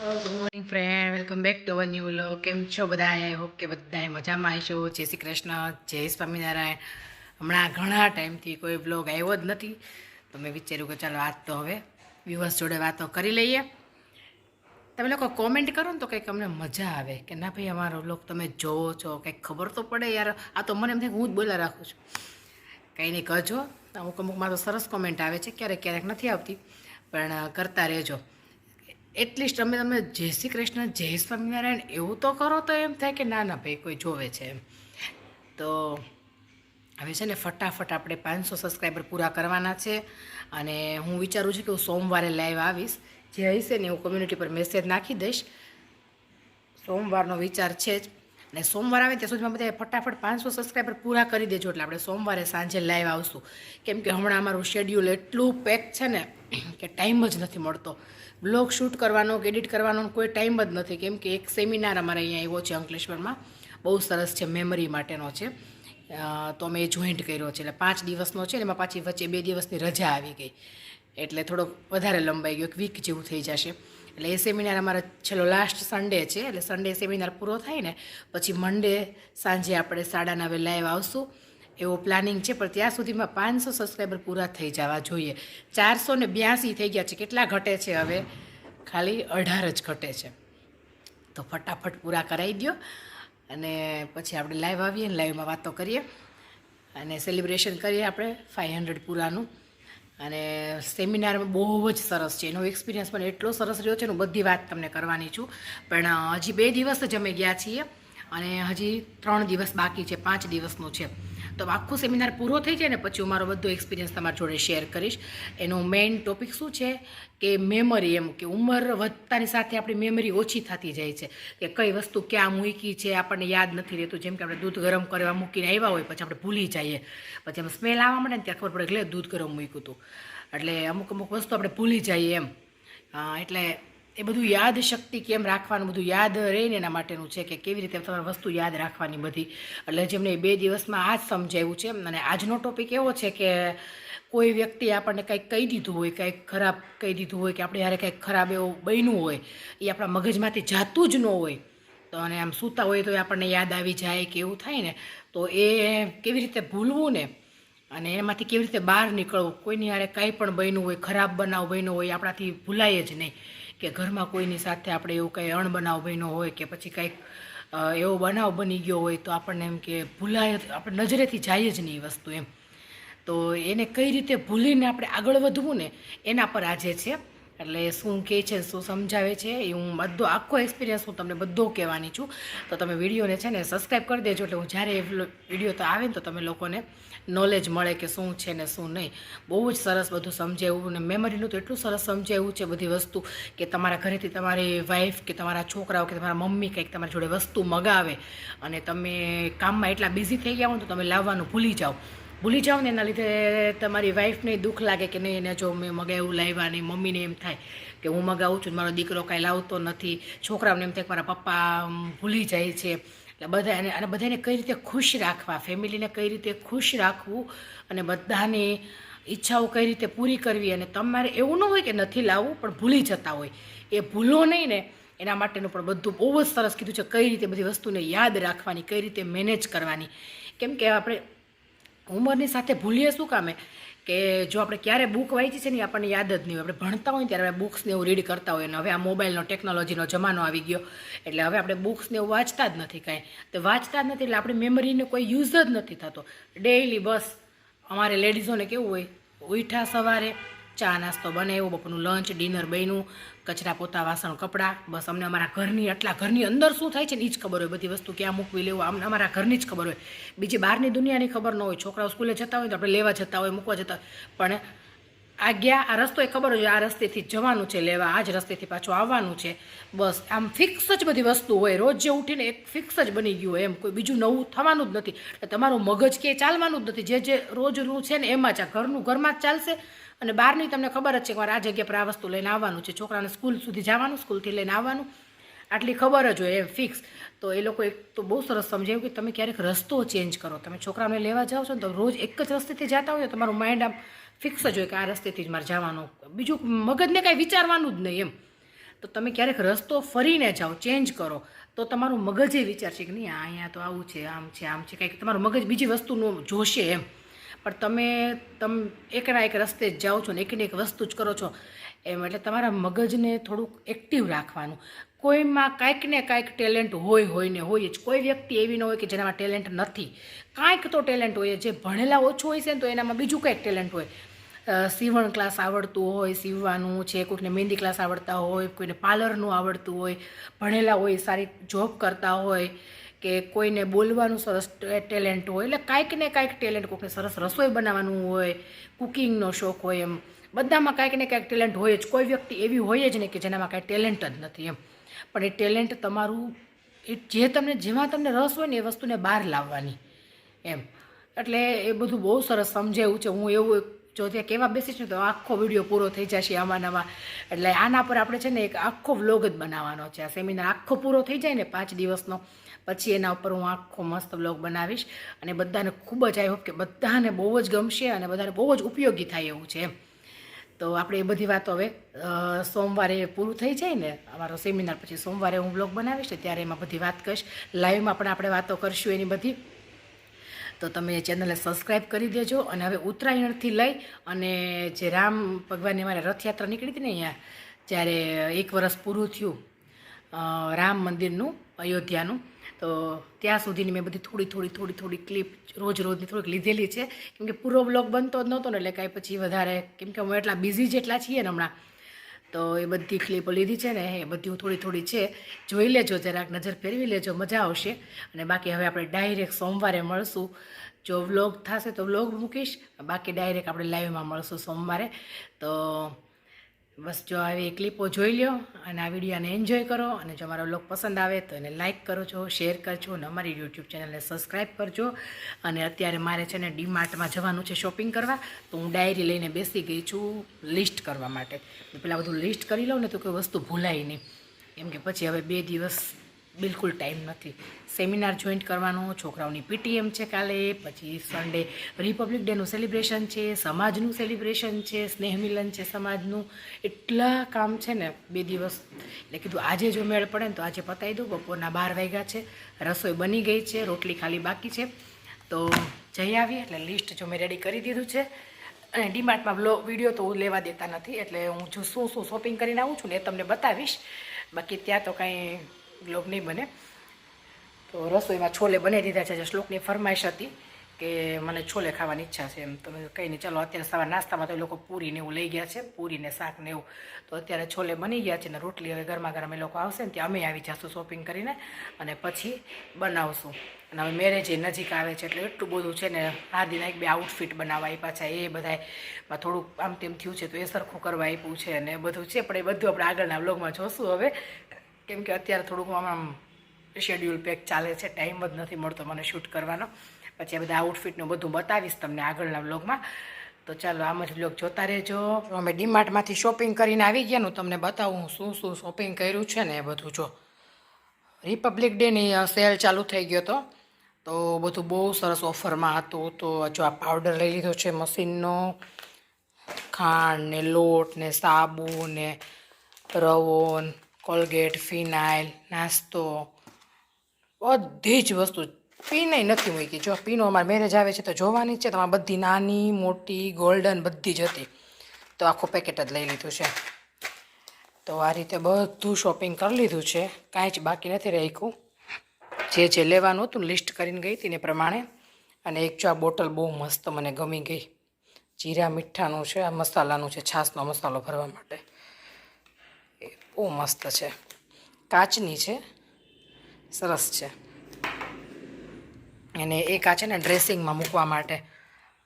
Good morning friend, welcome back to our new vlog. કેમ છો બધા? આઈ હોપ કે બધાએ મજામાં આવીશું. જય શ્રી કૃષ્ણ, જય સ્વામિનારાયણ. હમણાં ઘણા ટાઈમથી કોઈ વ્લોગ આવ્યો જ નથી, તો મેં વિચાર્યું કે ચાલો આજ તો હવે વ્યુઅર્સ જોડે વાતો કરી લઈએ. તમે લોકો કોમેન્ટ કરો ને તો કંઈક અમને મજા આવે કે ના ભાઈ અમારો વ્લોગ તમે જોવો છો, કંઈક ખબર તો પડે યાર. આ તો મને એમ થાય હું જ બોલા રાખું છું. કંઈ નહીં કરજો. અમુકમાં તો સરસ કોમેન્ટ આવે છે, ક્યારેક ક્યારેક નથી આવતી, પણ કરતા રહેજો. એટલીસ્ટ તમે જય શ્રી કૃષ્ણ, જય સ્વામિનારાયણ એવું તો કરો તો એમ થાય કે ના ના ભાઈ કોઈ જોવે છે એમ. તો હવે છે ને ફટાફટ આપણે 500 સબસ્ક્રાઈબર પૂરા કરવાના છે, અને હું વિચારું છું કે હું સોમવારે લાઈવ આવીશ. જે હશે ને હું કોમ્યુનિટી પર મેસેજ નાખી દઈશ. સોમવારનો વિચાર છે જ, અને સોમવાર આવે ત્યાં સુધીમાં બધા ફટાફટ 500 સબસ્ક્રાઈબર પૂરા કરી દેજો, એટલે આપણે સોમવારે સાંજે લાઈવ આવશું. કેમ કે હમણાં અમારું શેડ્યુલ એટલું પેક છે ને કે ટાઈમ જ નથી મળતો. બ્લોગ શૂટ કરવાનો કે એડિટ કરવાનો કોઈ ટાઈમ જ નથી. કેમ કે એક સેમિનાર અમારે અહીંયા આવ્યો છે અંકલેશ્વરમાં, બહુ સરસ છે, મેમરી માટેનો છે. તો અમે એ જોઈન્ટ કર્યો છે, એટલે 5 દિવસનો છે ને એમાં પાછી વચ્ચે 2 દિવસની રજા આવી ગઈ, એટલે થોડોક વધારે લંબાઈ ગયો, એક વીક જેવું થઈ જશે. એટલે એ સેમિનાર અમારા છેલ્લો લાસ્ટ સન્ડે છે, એટલે સન્ડે સેમિનાર પૂરો થાય ને પછી મંડે સાંજે આપણે 9:30 લાઈવ આવશું એવો પ્લાનિંગ છે. પણ ત્યાં સુધીમાં 500 સબસ્ક્રાઈબર પૂરા થઈ જવા જોઈએ. 482 થઈ ગયા છે. કેટલા ઘટે છે હવે? ખાલી 18 જ ઘટે છે. તો ફટાફટ પૂરા કરાવી દો, અને પછી આપણે લાઈવ આવીએ ને લાઈવમાં વાતો કરીએ અને સેલિબ્રેશન કરીએ આપણે 500 પૂરાનું. અને સેમિનારમાં બહુ જ સરસ છે, એનો એક્સપિરિયન્સ પણ એટલો સરસ રહ્યો છે. હું બધી વાત તમને કરવાની છું, પણ હજી 2 દિવસ જ અમે ગયા છીએ અને હજી 3 દિવસ બાકી છે, 5 દિવસનું છે. તો આખું સેમિનાર પૂરો થઈ જાય ને પછી હું મારો બધો એક્સપિરિયન્સ તમારી જોડે શેર કરીશ. એનું મેઇન ટોપિક શું છે કે મેમરી, એમ કે ઉંમર વધતાની સાથે આપણી મેમરી ઓછી થતી જાય છે, કે કઈ વસ્તુ ક્યાં મૂકી છે આપણને યાદ નથી રહેતું. જેમ કે આપણે દૂધ ગરમ કરવા મૂકીને આવ્યા હોય, પછી આપણે ભૂલી જઈએ, પછી એમ સ્મેલ આવવા માંડે ને ત્યાં ખબર પડે એટલે દૂધ ગરમ મૂક્યું હતું. એટલે અમુક વસ્તુ આપણે ભૂલી જઈએ એમ. એટલે એ બધું યાદ શક્તિ કેમ રાખવાનું, બધું યાદ રહે ને એના માટેનું છે કે કેવી રીતે તમારે વસ્તુ યાદ રાખવાની બધી. એટલે જેમને 2 દિવસમાં આ જ સમજાવ્યું છે. અને આજનો ટોપિક એવો છે કે કોઈ વ્યક્તિ આપણને કંઈક કહી દીધું હોય, કંઈક ખરાબ કહી દીધું હોય, કે આપણે યારે કંઈક ખરાબ એવું બન્યું હોય, એ આપણા મગજમાંથી જાતું જ ન હોય, તો અને આમ સૂતા હોય તો આપણને યાદ આવી જાય કે એવું થાય ને, તો એ કેવી રીતે ભૂલવું ને, અને એમાંથી કેવી રીતે બહાર નીકળવું. કોઈની યારે કંઈ પણ બન્યું હોય, ખરાબ બનાવ બન્યો હોય, આપણાથી ભૂલાય જ નહીં. કે ઘરમાં કોઈની સાથે આપણે એવું કંઈ અણબનાવ બન્યો હોય, કે પછી કંઈક એવો બનાવ બની ગયો હોય, તો આપણને એમ કે ભૂલાય, આપણે નજરેથી જાય જ નહીં એ વસ્તુ એમ. તો એને કઈ રીતે ભૂલીને આપણે આગળ વધવું ને એના પર આજે છે. એટલે શું કહે છે, શું સમજાવે છે, એ હું બધો આખો એક્સપિરિયન્સ હું તમને બધો કહેવાની છું. તો તમે વિડીયોને છે ને સબસ્ક્રાઈબ કરી દેજો, એટલે હું જ્યારે વિડીયો તો આવે ને તો તમે લોકોને નોલેજ મળે કે શું છે ને શું નહીં. બહુ જ સરસ બધું સમજાવ્યું, ને મેમરીનું તો એટલું સરસ સમજાવ્યું છે બધી વસ્તુ, કે તમારા ઘરેથી તમારી વાઈફ કે તમારા છોકરાઓ કે તમારા મમ્મી કંઈક તમારી જોડે વસ્તુ મગાવે અને તમે કામમાં એટલા બિઝી થઈ ગયા હો તો તમે લાવવાનું ભૂલી જાઓ ને, એના લીધે તમારી વાઈફને દુઃખ લાગે કે નહીં એને જો મેં મગાવ્યું લાવ્યા નહીં. મમ્મીને એમ થાય કે હું મગાવું છું, મારો દીકરો કાંઈ લાવતો નથી. છોકરાઓને એમ થાય કે મારા પપ્પા ભૂલી જાય છે. એટલે બધાને, અને બધાને કઈ રીતે ખુશ રાખવા, ફેમિલીને કઈ રીતે ખુશ રાખવું, અને બધાની ઈચ્છાઓ કઈ રીતે પૂરી કરવી. અને તમારે એવું ન હોય કે નથી લાવવું પણ ભૂલી જતા હોય, એ ભૂલો નહીં ને એના માટેનું પણ બધું બહુ જ સરસ કીધું છે. કઈ રીતે બધી વસ્તુને યાદ રાખવાની, કઈ રીતે મેનેજ કરવાની. કેમ કે આપણે ઉંમરની સાથે ભૂલીએ શું કામે, કે જો આપણે ક્યારે બુક વાંચી છે ને આપણને યાદ જ નહીં હોય. આપણે ભણતા હોય ને ત્યારે આપણે બુક્સને એવું રીડ કરતા હોય, ને હવે આ મોબાઈલનો ટેકનોલોજીનો જમાનો આવી ગયો, એટલે હવે આપણે બુક્સને એવું વાંચતા જ નથી કાંઈ. તો વાંચતા જ નથી એટલે આપણી મેમરીનો કોઈ યુઝ જ નથી થતો. ડેઈલી બસ અમારે લેડીઝોને કેવું હોય, ઉઠ્યા સવારે, ચા નાસ્તો બનાવ્યો, બપોરનું લંચ ડિનર બન્યું, કચરા પોતા વાસણ કપડાં, બસ અમને અમારા ઘરની, આટલા ઘરની અંદર શું થાય છે ને એ જ ખબર હોય. બધી વસ્તુ ક્યાં મૂકવી લેવું આમ અમારા ઘરની જ ખબર હોય, બીજી બહારની દુનિયાની ખબર ન હોય. છોકરાઓ સ્કૂલે જતા હોય તો આપણે લેવા જતા હોય, મૂકવા જતા હોય, પણ આ ગયા આ રસ્તો એ ખબર હોય, આ રસ્તેથી જવાનું છે લેવા, આ જ રસ્તેથી પાછું આવવાનું છે. બસ આમ ફિક્સ જ બધી વસ્તુ હોય. રોજ જે ઉઠીને એક ફિક્સ જ બની ગયું હોય એમ, કોઈ બીજું નવું થવાનું જ નથી. તમારું મગજ ક્યાંય ચાલવાનું જ નથી. જે રોજનું છે ને એમાં જ, આ ઘરનું ઘરમાં જ ચાલશે. અને બહારની તમને ખબર જ છે કે મારે આ જગ્યા પર આ વસ્તુ લઈને આવવાનું છે, છોકરાને સ્કૂલ સુધી જવાનું, સ્કૂલથી લઈને આવવાનું, આટલી ખબર જ હોય એમ ફિક્સ. તો એ લોકો એક તો બહુ સરસ સમજાવ્યું કે તમે ક્યારેક રસ્તો ચેન્જ કરો. તમે છોકરાઓને લેવા જાઓ છો ને તો રોજ એક જ રસ્તેથી જતા હોય તો તમારું માઇન્ડ આમ ફિક્સ જ હોય કે આ રસ્તેથી જ મારે જવાનું, બીજું મગજને કાંઈ વિચારવાનું જ નહીં એમ. તો તમે ક્યારેક રસ્તો ફરીને જાઓ, ચેન્જ કરો, તો તમારું મગજ એ વિચારશે કે નહીં અહીંયા તો આવું છે, આમ છે, આમ છે, કંઈક તમારું મગજ બીજી વસ્તુનું જોશે એમ. પણ તમે એકના એક રસ્તે જ જાઓ છો ને એકને એક વસ્તુ જ કરો છો એમ, એટલે તમારા મગજને થોડુંક એક્ટિવ રાખવાનું. કોઈમાં કાંઈક ને કાંઈક ટેલેન્ટ હોય ને હોય જ. કોઈ વ્યક્તિ એવી ન હોય કે જેનામાં ટેલેન્ટ નથી. કાંઈક તો ટેલેન્ટ હોય. જે ભણેલા ઓછું હોય છે ને તો એનામાં બીજું કંઈક ટેલેન્ટ હોય. સીવણ ક્લાસ આવડતું હોય, સીવવાનું છે, કોઈકને મહેંદી ક્લાસ આવડતા હોય, કોઈને પાર્લરનું આવડતું હોય, ભણેલા હોય, સારી જોબ કરતા હોય, કે કોઈને બોલવાનું સરસ ટેલેન્ટ હોય. એટલે કાંઈક ને કાંઈક ટેલેન્ટ, કોઈને સરસ રસોઈ બનાવવાનું હોય, કુકિંગનો શોખ હોય, એમ બધામાં કાંઈક ને કાંઈક ટેલેન્ટ હોય જ. કોઈ વ્યક્તિ એવી હોય જ નહીં કે જેનામાં કાંઈ ટેલેન્ટ જ નથી એમ. પણ એ ટેલેન્ટ તમારું જેમાં તમને રસ હોય ને એ વસ્તુને બહાર લાવવાની એમ. એટલે એ બધું બહુ સરસ સમજાયું છે. હું એવું જો ત્યાં કહેવા બેસીશ ને તો આખો વિડીયો પૂરો થઈ જશે આમાં. એટલે આના પર આપણે છે ને એક આખો વ્લોગ જ બનાવવાનો છે. આ સેમિનાર આખો પૂરો થઈ જાય ને 5 દિવસનો, પછી એના ઉપર હું આખો મસ્ત વ્લોગ બનાવીશ. અને બધાને ખૂબ જ આઈ હોપ કે બધાને બહુ જ ગમશે અને બધાને બહુ જ ઉપયોગી થાય એવું છે એમ. તો આપણે એ બધી વાતો હવે સોમવારે પૂરું થઈ જાય ને અમારો સેમિનાર, પછી સોમવારે હું બ્લોગ બનાવીશ ત્યારે એમાં બધી વાત કરીશ. લાઈવમાં પણ આપણે વાતો કરશું એની બધી. તો તમે ચેનલને સબસ્ક્રાઈબ કરી દેજો. અને હવે ઉત્તરાયણથી લઈ અને જે રામ ભગવાનની અમારે રથયાત્રા નીકળી હતી ને અહીંયા, જ્યારે 1 વર્ષ પૂરું થયું રામ મંદિરનું, અયોધ્યાનું, તો ત્યાં સુધીની મેં બધી થોડી ક્લિપ રોજની થોડીક લીધેલી છે. કેમ કે પૂરો બ્લોગ બનતો જ નહોતો ને, એટલે કાંઈ પછી વધારે, કેમ કે અમે એટલા બિઝી જેટલા છીએ ને હમણાં, તો એ બધી ક્લિપો લીધી છે ને એ બધી થોડી છે. જોઈ લેજો, જરાક નજર ફેરવી લેજો, મજા આવશે. અને બાકી હવે આપણે ડાયરેક્ટ સોમવારે મળશું. જો વ્લોગ થશે તો વ્લોગ મૂકીશ, બાકી ડાયરેક્ટ આપણે લાઈવમાં મળશું સોમવારે. તો બસ જો આવી ક્લિપો જોઈ લો અને આ વિડીયોને એન્જોય કરો. અને જો મારો વ્લોગ પસંદ આવે તો એને લાઇક કરજો, શેર કરજો અને અમારી યુટ્યુબ ચેનલને સબસ્ક્રાઈબ કરજો. અને અત્યારે મારે છે ને ડીમાર્ટમાં જવાનું છે શોપિંગ કરવા, તો હું ડાયરી લઈને બેસી ગઈ છું લિસ્ટ કરવા માટે. પહેલાં બધું લિસ્ટ કરી લઉં ને તો કોઈ વસ્તુ ભૂલાય નહીં, કેમ કે પછી હવે 2 દિવસ બિલકુલ ટાઈમ નથી. સેમિનાર જોઈન્ટ કરવાનો, છોકરાઓની પીટીએમ છે કાલે, પછી સન્ડે રિપબ્લિક ડેનું સેલિબ્રેશન છે, સમાજનું સેલિબ્રેશન છે, સ્નેહ મિલન છે સમાજનું. એટલા કામ છે ને 2 દિવસ, એટલે કીધું આજે જો મેળ પડે ને તો આજે પતાવી દઉં. બપોરના 12 વાગ્યા છે, રસોઈ બની ગઈ છે, રોટલી ખાલી બાકી છે. તો જઈ આવીએ. એટલે લિસ્ટ જો મેં રેડી કરી દીધું છે. અને ડીમાર્ટમાં વિડીયો તો લેવા દેતા નથી, એટલે હું જો શું શોપિંગ કરીને આવું છું ને એ તમને બતાવીશ. બાકી ત્યાં તો કાંઈ વ્લોગ નહીં બને. તો રસોઈમાં છોલે બનાવી દીધા છે. જે શ્લોકની ફરમાઈશ હતી કે મને છોલે ખાવાની ઈચ્છા છે એમ, તમે કંઈ નહીં, ચાલો અત્યારે સવાર નાસ્તામાં તો એ લોકો પૂરીને એવું લઈ ગયા છે, પૂરીને શાક ને એવું. તો અત્યારે છોલે બની ગયા છે ને રોટલી હવે ગરમા ગરમ એ લોકો આવશે ને ત્યાં અમે આવી જઈશું શોપિંગ કરીને, અને પછી બનાવશું. અને હવે મેરેજ એ નજીક આવે છે, એટલે એટલું બધું છે ને, હાર્દીના 1-2 આઉટફિટ બનાવવા પાછા એ બધામાં થોડુંક આમ તેમ થયું છે, તો એ સરખું કરવા આપ્યું છે અને બધું છે. પણ એ બધું આપણે આગળના વ્લોગમાં જોશું હવે, કેમ કે અત્યારે થોડુંક આમ શેડ્યુલ પેક ચાલે છે, ટાઈમ જ નથી મળતો મને શૂટ કરવાનો. પછી આ બધા આઉટફિટનું બધું બતાવીશ તમને આગળના વ્લોગમાં. તો ચાલો આમ જ વ્લોગ જોતા રહેજો. અમે ડીમાર્ટમાંથી શોપિંગ કરીને આવી ગયા, હું તમને બતાવું શું શોપિંગ કર્યું છે ને એ બધું. જો રિપબ્લિક ડેની સેલ ચાલુ થઈ ગયો હતો, તો બધું બહુ સરસ ઓફરમાં હતું. તો જો આ પાવડર લઈ લીધો છે મશીનનો, ખાંડ ને લોટ ને સાબુ ને રવો, કોલગેટ, ફિનાઇલ, નાસ્તો, બધી જ વસ્તુ. પીને નથી મૂકી. જો પીનો અમારે મેરેજ આવે છે તો જોવાની જ છે. તમારે બધી નાની મોટી ગોલ્ડન બધી જ હતી, તો આખું પેકેટ જ લઈ લીધું છે. તો આ રીતે બધું શોપિંગ કરી લીધું છે, કાંઈ જ બાકી નથી રાખ્યું. જે લેવાનું હતું લિસ્ટ કરીને ગઈ હતી ને પ્રમાણે. અને એક જો આ બોટલ બહુ મસ્ત મને ગમી ગઈ, જીરા મીઠાનું છે, આ મસાલાનું છે, છાશનો મસાલો ભરવા માટે. એ બહુ મસ્ત છે, કાચની છે, સરસ છે. અને એક આ છે ને ડ્રેસિંગમાં મૂકવા માટે.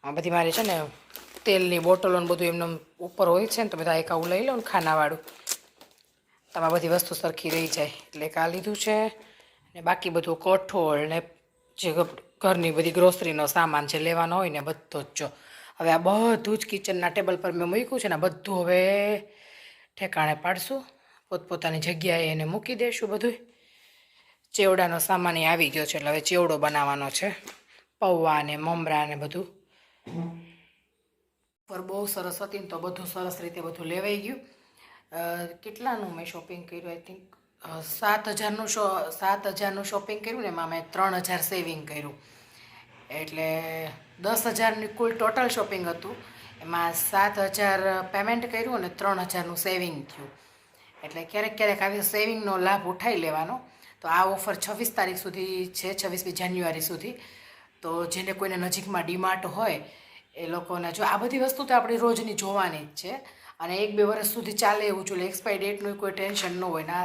આ બધી મારી છે ને તેલની બોટલો ને બધું એમને ઉપર હોય છે ને, તો બધા એક આવું લઈ લો ને ખાનાવાળું, તમારે બધી વસ્તુ સરખી રહી જાય. એટલે એક આ લીધું છે. ને બાકી બધું કઠોળ ને જે ઘરની બધી ગ્રોસરીનો સામાન છે લેવાનો હોય ને બધો જ. જો હવે આ બધું જ કિચનના ટેબલ પર મેં મૂક્યું છે ને, બધું હવે ઠેકાણે પાડશું, પોતપોતાની જગ્યાએ એને મૂકી દઈશું બધું. ચેવડાનો સામાન આવી ગયો છે, એટલે હવે ચેવડો બનાવવાનો છે, પૌવા ને મમરા ને બધું. પર બહુ સરસ હતી ને, તો બધું સરસ રીતે બધું લેવાઈ ગયું. કેટલાનું મેં શોપિંગ કર્યું? આઈ થિંક 7,000નું શોપિંગ કર્યું ને એમાં મેં 3,000 સેવિંગ કર્યું. એટલે 10,000ની કુલ ટોટલ શોપિંગ હતું. એમાં 7,000 પેમેન્ટ કર્યું અને 3,000નું સેવિંગ થયું. એટલે ક્યારેક આવી સેવિંગનો લાભ ઉઠાવી લેવાનો. તો આ ઓફર 26 તારીખ સુધી છે, 26મી જાન્યુઆરી સુધી. તો જેને કોઈને નજીકમાં ડીમાર્ટ હોય એ લોકોને, જો આ બધી વસ્તુ તો આપણી રોજની જોવાની જ છે અને 1-2 વર્ષ સુધી ચાલે એવું જોઈએ. એક્સપાયરી ડેટનું કોઈ ટેન્શન ન હોય ને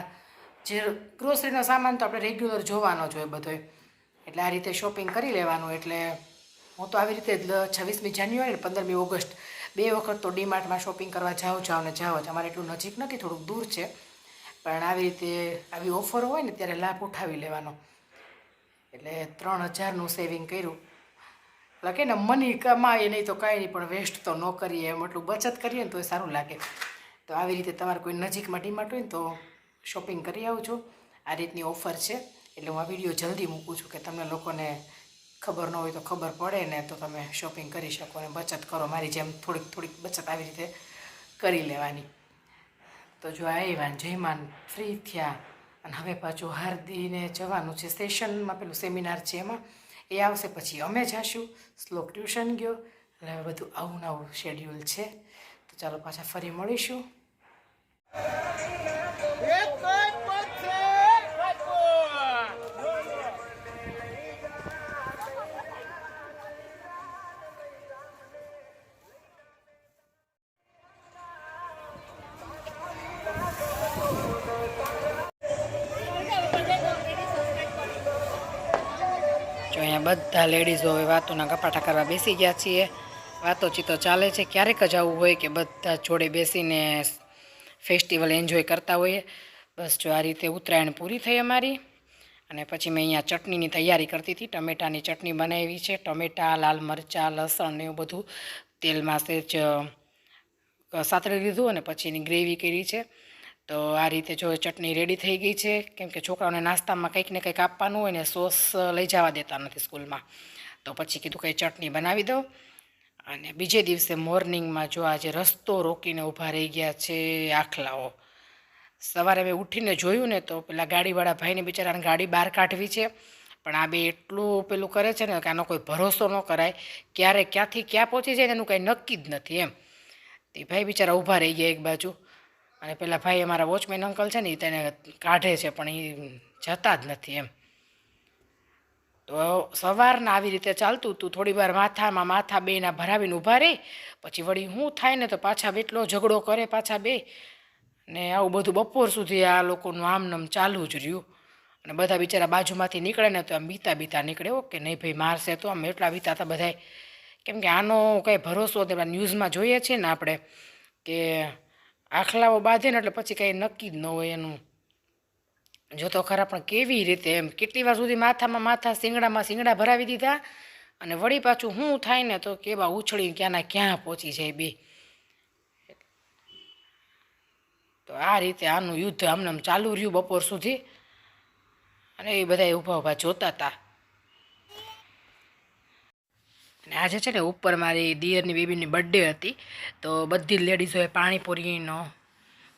જે ગ્રોસરીનો સામાન તો આપણે રેગ્યુલર જોવાનો જ હોય બધો. એટલે આ રીતે શોપિંગ કરી લેવાનું. એટલે હું તો આવી રીતે 26મી જાન્યુઆરી અને 15મી ઓગસ્ટ 2 વખત તો ડીમાર્ટમાં શોપિંગ કરવા જાઉં જ. અમારે એટલું નજીક નથી, થોડુંક દૂર છે, પણ આવી રીતે આવી ઓફર હોય ને ત્યારે લાભ ઉઠાવી લેવાનો. એટલે 3,000નું સેવિંગ કર્યું. એટલે કે ને મની કમાઈએ નહીં તો કાંઈ નહીં, પણ વેસ્ટ તો ન કરીએ, એમ એટલું બચત કરીએ ને તો એ સારું લાગે. તો આવી રીતે તમારે કોઈ નજીકમાં ડીમાર્ટ હોય ને તો શોપિંગ કરી આવજો. આ રીતની ઓફર છે. એટલે હું આ વિડીયો જલ્દી મૂકું છું કે તમને લોકોને ખબર ન હોય તો ખબર પડે ને, તો તમે શોપિંગ કરી શકો અને બચત કરો. મારી જેમ થોડીક બચત આવી રીતે કરી લેવાની. તો જો આવ્યા જયમાન ફ્રી થયા અને હવે પાછું હાર્દીને જવાનું છે સેશનમાં, પેલું સેમિનાર છે એમાં. એ આવશે પછી અમે જઈશું. શ્લોક ટ્યુશન ગયો. એટલે હવે બધું આવું શેડ્યુલ છે. તો ચાલો પાછા ફરી મળીશું. જો અહીંયા બધા લેડીઝો હવે વાતોના ગપાટા કરવા બેસી ગયા છીએ. વાતોચીતો ચાલે છે. ક્યારેક જ આવું હોય કે બધા જોડે બેસીને ફેસ્ટિવલ એન્જોય કરતા હોઈએ. બસ જો આ રીતે ઉત્તરાયણ પૂરી થઈ અમારી. અને પછી મેં અહીંયા ચટણીની તૈયારી કરતી હતી. ટમેટાની ચટણી બનાવી છે. ટમેટા, લાલ મરચાં, લસણ ને એવું બધું તેલમાં સેજ સાતળી લીધું અને પછી એની ગ્રેવી કરી છે. તો આ રીતે જો ચટણી રેડી થઈ ગઈ છે. કેમ કે છોકરાઓને નાસ્તામાં કંઈક ને કંઈક આપવાનું હોય ને સોસ લઈ જવા દેતા નથી સ્કૂલમાં. તો પછી કીધું કંઈ ચટણી બનાવી દઉં. અને બીજે દિવસે મોર્નિંગમાં જો આજે રસ્તો રોકીને ઊભા રહી ગયા છે આખલાઓ. સવારે મેં ઉઠીને જોયું ને તો પેલા ગાડીવાળા ભાઈને બિચારાને ગાડી બહાર કાઢવી છે, પણ આ બે એટલું પેલું કરે છે ને કે આનો કોઈ ભરોસો ન કરાય. ક્યારે ક્યાંથી ક્યાં પહોંચી જાય એનું કંઈ નક્કી જ નથી એમ. તે ભાઈ બિચારા ઊભા રહી ગયા એક બાજુ. અને પેલા ભાઈ અમારા વોચમેન અંકલ છે ને એ તેને કાઢે છે, પણ એ જતા જ નથી એમ. તો સવારના આવી રીતે ચાલતું હતું. થોડી વાર માથા બેના ભરાવીને ઊભા રહી, પછી વળી શું થાય ને તો પાછા એટલો ઝઘડો કરે પાછા બે. ને આવું બધું બપોર સુધી આ લોકોનું આમનામ ચાલુ જ રહ્યું. અને બધા બિચારા બાજુમાંથી નીકળે ને તો આમ બીતા નીકળે. ઓકે નહીં ભાઈ મારશે તો આમ એટલા બીતા હતા બધાય. કેમ કે આનો કંઈ ભરોસો નથી. ન્યૂઝમાં જોઈએ છીએ ને આપણે કે આખલાઓ બાંધે ને એટલે પછી કંઈ નક્કી જ ન હોય એનું. જો તો ખરા, પણ કેવી રીતે એમ કેટલી વાર સુધી માથા શિંગડા ભરાવી દીધા. અને વળી પાછું શું થાય ને તો કેવા ઉછળી ક્યાંના ક્યાં પહોંચી જાય બે. તો આ રીતે આનું યુદ્ધ આમનામ ચાલુ રહ્યું બપોર સુધી. અને એ બધા ઊભા જોતા હતા. અને આજે છે ને ઉપર મારી દિયરની બેબીની બર્થડે હતી. તો બધી લેડીઝોએ પાણીપુરીનો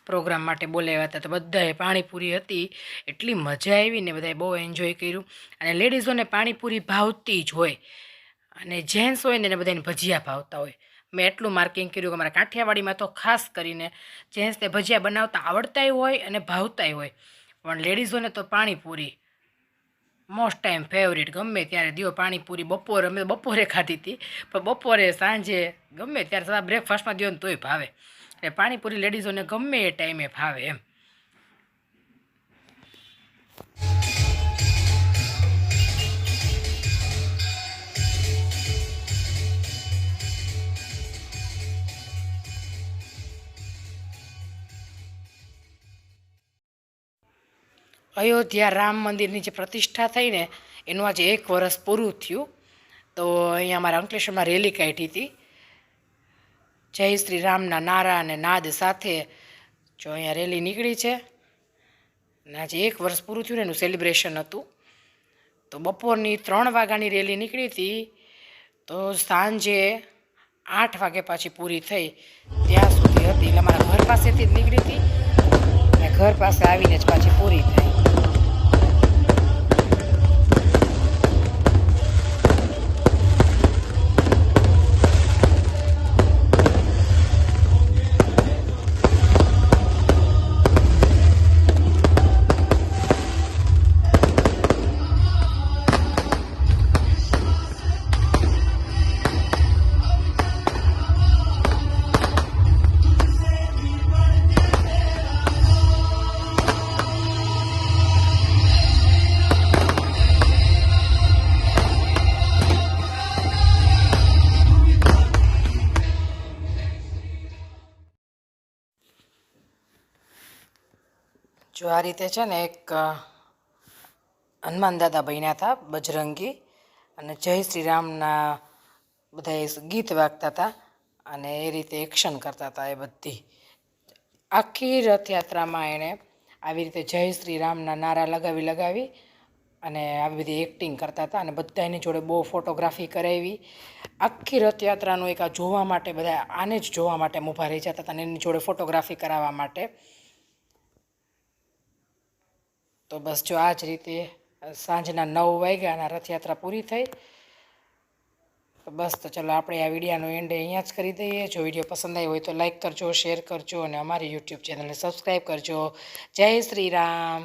પ્રોગ્રામ માટે બોલાવ્યા હતા. તો બધાએ પાણીપુરી હતી. એટલી મજા આવી ને, બધાએ બહુ એન્જોય કર્યું. અને લેડીઝોને પાણીપુરી ભાવતી જ હોય અને જેન્ટ્સ હોય ને એને બધાને ભજીયા ભાવતા હોય. મેં એટલું માર્કિંગ કર્યું કે અમારા કાઠિયાવાડીમાં તો ખાસ કરીને જેન્ટ્સને ભજીયા બનાવતા આવડતાય હોય અને ભાવતાય હોય, પણ લેડીઝોને તો પાણીપુરી મોસ્ટ ટાઈમ ફેવરિટ. ગમે ત્યારે દિયો પાણીપુરી. અમે બપોરે ખાધી હતી, પણ બપોરે સાંજે ગમે ત્યારે સવારે બ્રેકફાસ્ટમાં દિયો ને તોય ભાવે. એટલે પાણીપુરી લેડીઝોને ગમે એ ટાઈમે ભાવે એમ. અયોધ્યા રામ મંદિરની જે પ્રતિષ્ઠા થઈ ને એનું આજે 1 વર્ષ પૂરું થયું. તો અહીંયા અમારા અંકલેશ્વરમાં રેલી કાઢી હતી. જય શ્રી રામના નારા અને નાદ સાથે જો અહીંયા રેલી નીકળી છે. અને આજે 1 વર્ષ પૂરું થયું ને એનું સેલિબ્રેશન હતું. તો બપોરની 3 વાગ્યાની રેલી નીકળી હતી. તો સાંજે 8 વાગે પાછી પૂરી થઈ ત્યાં સુધી હતી. એટલે અમારા ઘર પાસેથી જ નીકળી હતી ઘર પાસે આવીને જ પાછી પૂરી થાય. જો આ રીતે છે ને એક હનુમાન દાદા બન્યા હતા બજરંગી, અને જય શ્રી રામના બધા ગીત વાગતા હતા અને એ રીતે એક્શન કરતા હતા. એ બધી આખી રથયાત્રામાં એણે આવી રીતે જય શ્રી રામના નારા લગાવી અને આવી બધી એક્ટિંગ કરતા હતા. અને બધા એની જોડે બહુ ફોટોગ્રાફી કરાવી. આખી રથયાત્રાનું એક આ જોવા માટે બધા આને જ જોવા માટે ઊભા રહી જતા હતા અને એની જોડે ફોટોગ્રાફી કરાવવા માટે. તો બસ જો આ જ રીતે સાંજના 9 વાગ્યાના રથયાત્રા પૂરી થઈ. તો બસ તો ચલો આપણે આ વિડીયોનો એન્ડ અહીંયા જ કરી દઈએ. જો વિડીયો પસંદ આવ્યો હોય તો લાઈક કરજો, શેર કરજો અને અમારી યુટ્યુબ ચેનલને સબસ્ક્રાઈબ કરજો. જય શ્રી રામ.